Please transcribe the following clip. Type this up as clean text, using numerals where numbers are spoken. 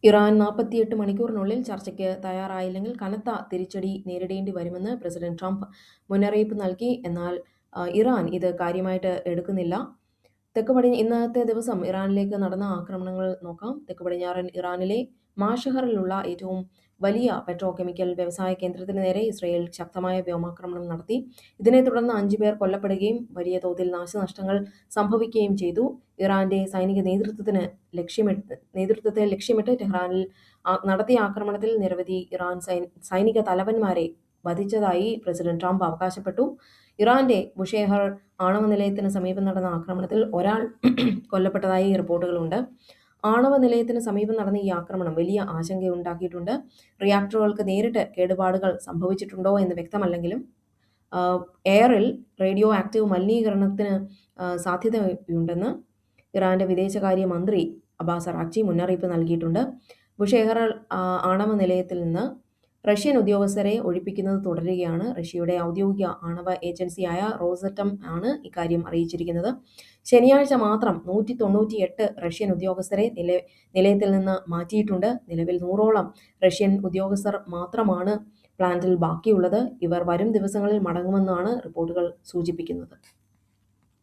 Iran 48 മണിക്കൂറിനുള്ളിൽ ചർച്ചയ്ക്ക് തയ്യാറായില്ലെങ്കിൽ കനത്ത തിരിച്ചടി നേരിടേണ്ടി വരുമെന്ന് പ്രസിഡന്റ് ട്രംപ് മുന്നറിയിപ്പ് നൽകി. എന്നാൽ ഇറാൻ ഇത് കാര്യമായിട്ട് എടുക്കുന്നില്ല. ഇന്നത്തെ ദിവസം ഇറാനിലേക്ക് നടന്ന ആക്രമണങ്ങൾ നോക്കാം. തെക്ക് പടിഞ്ഞാറൻ ഇറാനിലെ മാഷഹറിലുള്ള ഏറ്റവും വലിയ പെട്രോ കെമിക്കൽ വ്യവസായ കേന്ദ്രത്തിന് നേരെ ഇസ്രയേൽ ശക്തമായ വ്യോമാക്രമണം നടത്തി. ഇതിനെ തുടർന്ന് 5 പേർ കൊല്ലപ്പെടുകയും വലിയ തോതിൽ നാശനഷ്ടങ്ങൾ സംഭവിക്കുകയും ചെയ്തു. ഇറാന്റെ സൈനിക നേതൃത്വത്തെ ലക്ഷ്യമിട്ട് ടെഹ്റാനിൽ നടത്തിയ ആക്രമണത്തിൽ നിരവധി ഇറാൻ സൈനിക തലവന്മാരെ വധിച്ചതായി പ്രസിഡന്റ് ട്രംപ് അവകാശപ്പെട്ടു. ഇറാന്റെ ബുഷേഹർ ആണവ നിലയത്തിന് സമീപം നടന്ന ആക്രമണത്തിൽ ഒരാൾ കൊല്ലപ്പെട്ടതായി റിപ്പോർട്ടുകളുണ്ട്. ആണവ നിലയത്തിന് സമീപം നടന്ന ഈ ആക്രമണം വലിയ ആശങ്കയുണ്ടാക്കിയിട്ടുണ്ട്. റിയാക്ടറുകൾക്ക് നേരിട്ട് കേടുപാടുകൾ സംഭവിച്ചിട്ടുണ്ടോ എന്ന് വ്യക്തമല്ലെങ്കിലും എയറിൽ റേഡിയോ ആക്റ്റീവ് മലിനീകരണത്തിന് സാധ്യതയുണ്ടെന്ന് ഇറാന്റെ വിദേശകാര്യ മന്ത്രി അബ്ബാസ് അറാക്ചി മുന്നറിയിപ്പ് നൽകിയിട്ടുണ്ട്. ബുഷേഹർ ആണവ നിലയത്തിൽ നിന്ന് റഷ്യൻ ഉദ്യോഗസ്ഥരെ ഒഴിപ്പിക്കുന്നത് തുടരുകയാണ്. റഷ്യയുടെ ഔദ്യോഗിക ആണവ ഏജൻസിയായ റോസറ്റം ആണ് ഇക്കാര്യം അറിയിച്ചിരിക്കുന്നത്. ശനിയാഴ്ച മാത്രം 198 റഷ്യൻ ഉദ്യോഗസ്ഥരെ നിലയത്തിൽ നിന്ന് മാറ്റിയിട്ടുണ്ട്. നിലവിൽ 100ഓളം റഷ്യൻ ഉദ്യോഗസ്ഥർ മാത്രമാണ് പ്ലാന്റിൽ ബാക്കിയുള്ളത്. ഇവർ വരും ദിവസങ്ങളിൽ മടങ്ങുമെന്നാണ് റിപ്പോർട്ടുകൾ സൂചിപ്പിക്കുന്നത്.